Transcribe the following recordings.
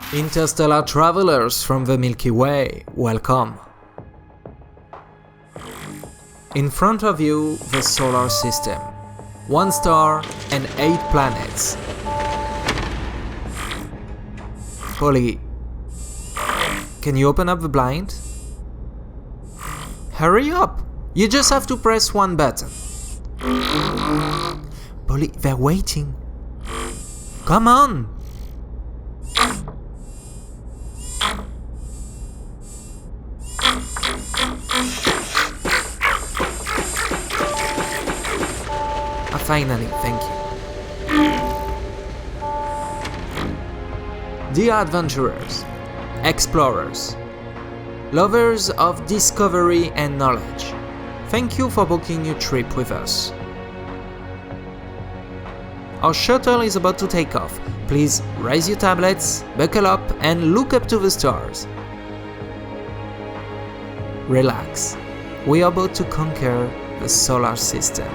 Interstellar travelers from the Milky Way, welcome. In front of you, the solar system. 1 star and 8 planets. Polly, can you open up the blind? Hurry up! You just have to press one button. Polly, they're waiting. Come on! Finally, thank you. Dear adventurers, explorers, lovers of discovery and knowledge, thank you for booking your trip with us. Our shuttle is about to take off. Please raise your tablets, buckle up and look up to the stars. Relax, we are about to conquer the solar system.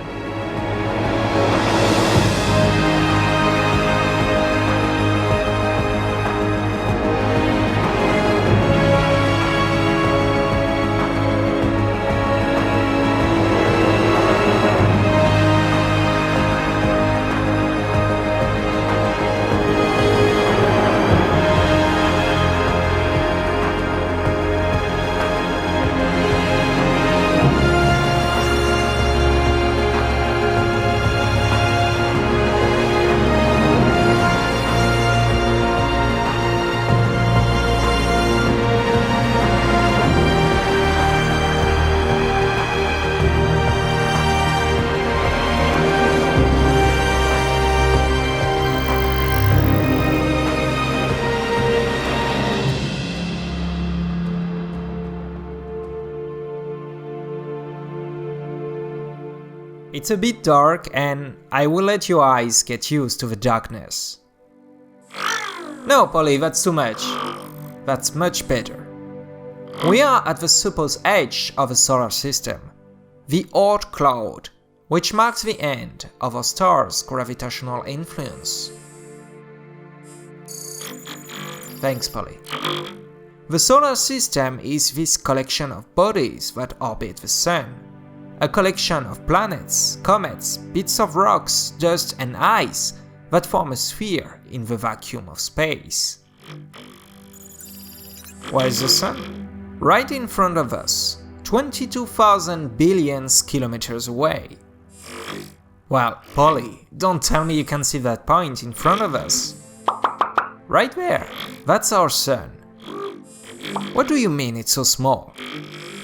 It's a bit dark and I will let your eyes get used to the darkness. No, Polly, that's too much. That's much better. We are at the supposed edge of the solar system, the Oort cloud, which marks the end of our star's gravitational influence. Thanks, Polly. The solar system is this collection of bodies that orbit the Sun. A collection of planets, comets, bits of rocks, dust and ice that form a sphere in the vacuum of space. Where is the Sun? Right in front of us, 22,000 billion kilometers away. Well, Polly, don't tell me you can see that point in front of us. Right there, that's our Sun. What do you mean it's so small?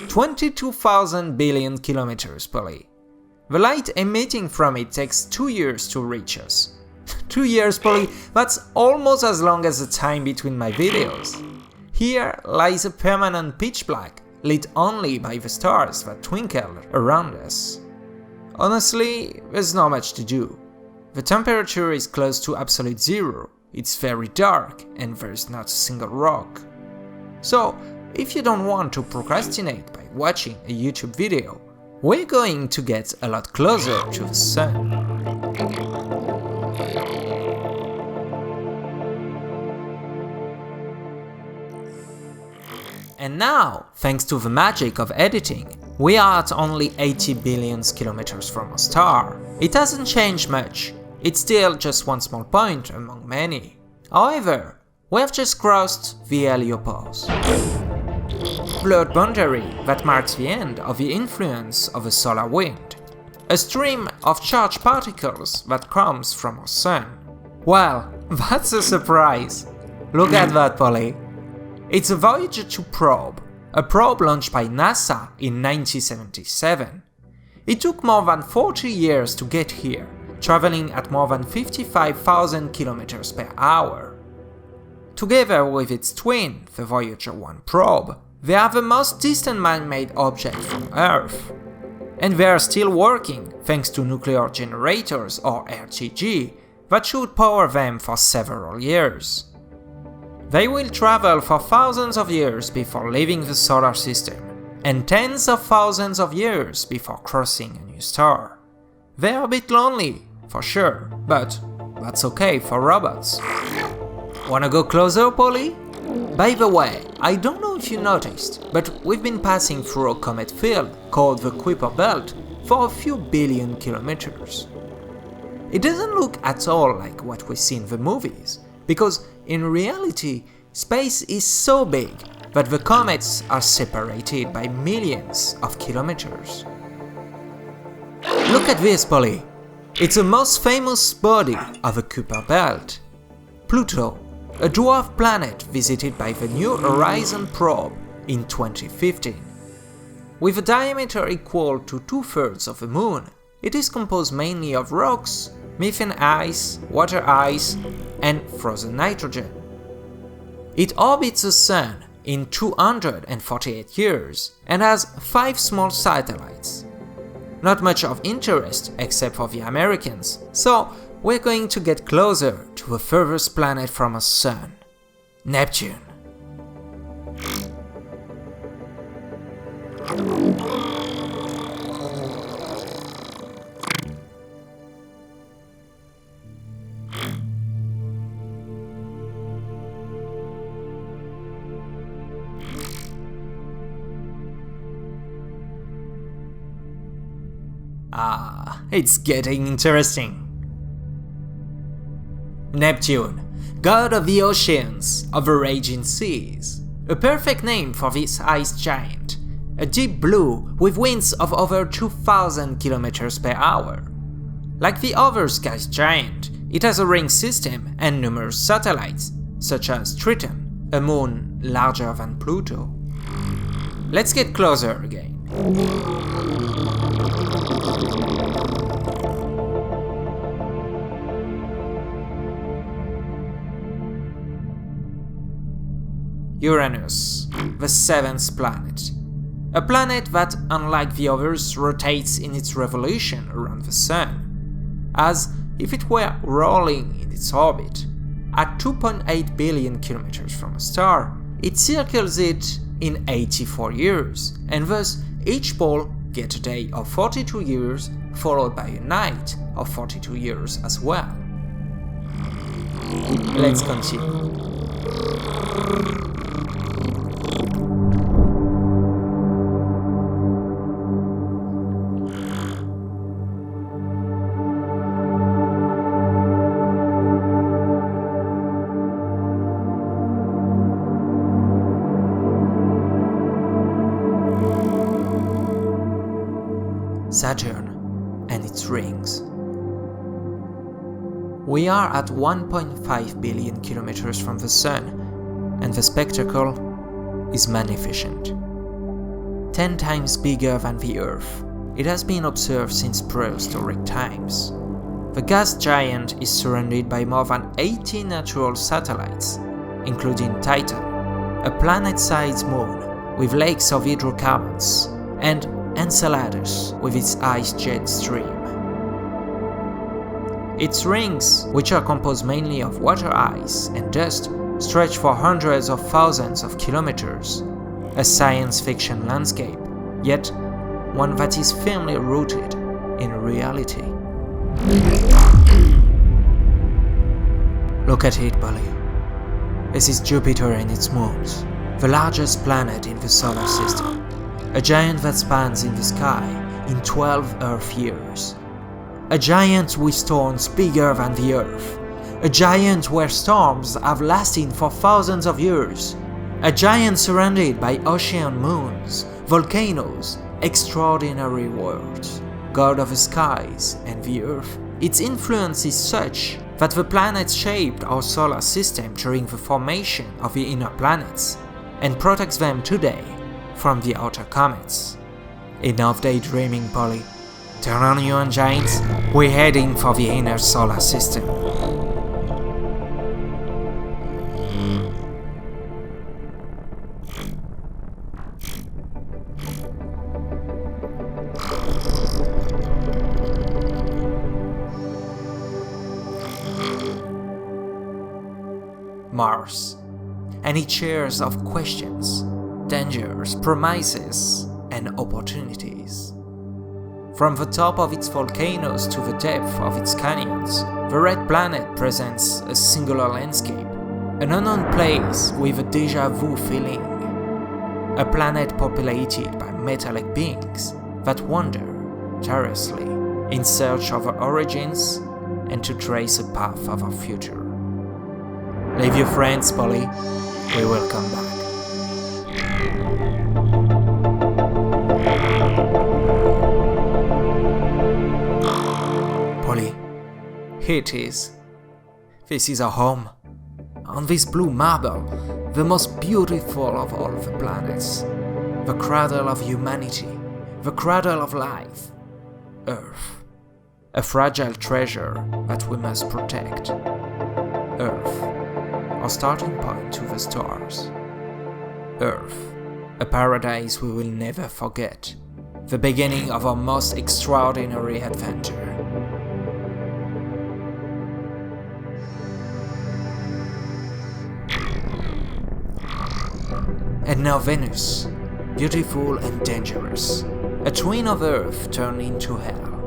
22,000 billion kilometers, Polly. The light emitting from it takes 2 years to reach us. 2 years, Polly, that's almost as long as the time between my videos. Here lies a permanent pitch black, lit only by the stars that twinkle around us. Honestly, there's not much to do. The temperature is close to absolute zero, it's very dark, and there's not a single rock. So, if you don't want to procrastinate by watching a YouTube video, we're going to get a lot closer to the Sun. And now, thanks to the magic of editing, we are at only 80 billion kilometers from a star. It hasn't changed much, it's still just one small point among many. However, we have just crossed the heliopause. Blurred boundary that marks the end of the influence of the solar wind. A stream of charged particles that comes from our Sun. Well, that's a surprise! Look at that, Polly! It's a Voyager 2 probe, a probe launched by NASA in 1977. It took more than 40 years to get here, traveling at more than 55,000 kilometers per hour. Together with its twin, the Voyager 1 probe, they are the most distant man-made object from Earth. And they are still working thanks to nuclear generators or RTG that should power them for several years. They will travel for thousands of years before leaving the solar system, and tens of thousands of years before crossing a new star. They are a bit lonely, for sure, but that's okay for robots. Wanna go closer, Polly? By the way, I don't know if you noticed, but we've been passing through a comet field called the Kuiper Belt for a few billion kilometers. It doesn't look at all like what we see in the movies, because in reality, space is so big that the comets are separated by millions of kilometers. Look at this, Polly. It's the most famous body of the Kuiper Belt. Pluto, a dwarf planet visited by the New Horizons probe in 2015. With a diameter equal to 2/3 of the Moon, it is composed mainly of rocks, methane ice, water ice, and frozen nitrogen. It orbits the Sun in 248 years and has 5 small satellites. Not much of interest except for the Americans, so we're going to get closer to the furthest planet from our Sun, Neptune. It's getting interesting. Neptune, god of the oceans, of the raging seas. A perfect name for this ice giant. A deep blue with winds of over 2,000 km per hour. Like the other gas giant, it has a ring system and numerous satellites, such as Triton, a moon larger than Pluto. Let's get closer again. Uranus, the 7th planet. A planet that, unlike the others, rotates in its revolution around the Sun, as if it were rolling in its orbit. At 2.8 billion kilometers from a star, it circles it in 84 years, and thus each pole gets a day of 42 years, followed by a night of 42 years as well. Let's continue. Saturn and its rings. We are at 1.5 billion kilometers from the Sun, and the spectacle is magnificent. 10 times bigger than the Earth, it has been observed since prehistoric times. The gas giant is surrounded by more than 80 natural satellites, including Titan, a planet-sized moon with lakes of hydrocarbons, and Enceladus with its ice jet stream. Its rings, which are composed mainly of water ice and dust, stretch for hundreds of thousands of kilometers, a science fiction landscape, yet one that is firmly rooted in reality. Look at it, Polly. This is Jupiter and its moons, the largest planet in the solar system. A giant that spans in the sky in 12 Earth years. A giant with storms bigger than the Earth. A giant where storms have lasted for thousands of years. A giant surrounded by ocean moons, volcanoes, extraordinary worlds. God of the skies and the Earth. Its influence is such that the planets shaped our solar system during the formation of the inner planets and protects them today from the outer comets. Enough daydreaming, Polly. Turn on your engines, we're heading for the inner solar system. Mars, and it shares of questions, dangers, promises, and opportunities. From the top of its volcanoes to the depth of its canyons, the red planet presents a singular landscape, An unknown place with a déjà vu feeling. A planet populated by metallic beings that wander tirelessly in search of our origins and to trace a path of our future. Leave your friends, Polly. We will come back. Polly, here it is. This is our home. On this blue marble, the most beautiful of all the planets. The cradle of humanity, the cradle of life. Earth. A fragile treasure that we must protect. Earth. Our starting point to the stars. Earth. A paradise we will never forget. The beginning of our most extraordinary adventure. And now Venus, beautiful and dangerous, a twin of Earth turned into hell,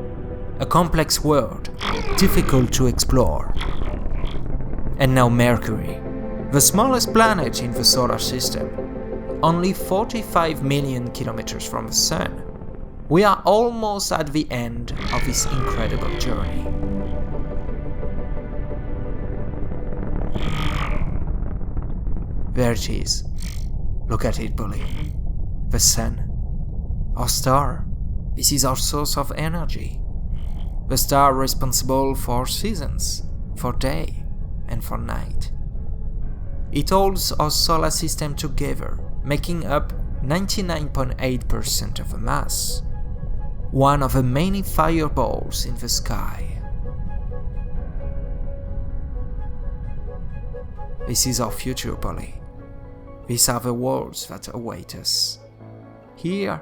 a complex world, difficult to explore. And now Mercury, the smallest planet in the solar system, only 45 million kilometers from the Sun. We are almost at the end of this incredible journey. There it is. Look at it, Polly. The Sun. Our star. This is our source of energy. The star responsible for seasons, for day and for night. It holds our solar system together, making up 99.8% of the mass. One of the many fireballs in the sky. This is our future, Polly. These are the worlds that await us. Here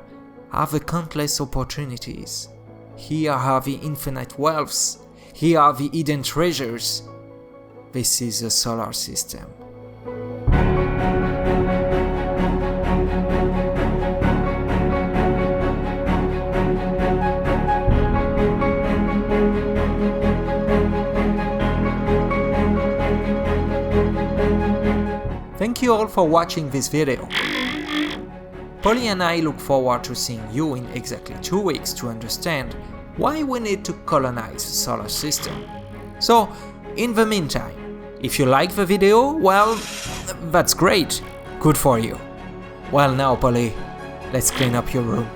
are the countless opportunities. Here are the infinite wealths. Here are the hidden treasures. This is the solar system. Thank you all for watching this video. Polly and I look forward to seeing you in exactly 2 weeks to understand why we need to colonize the solar system. So, in the meantime, if you like the video, well, that's great. Good for you. Well now, Polly, let's clean up your room.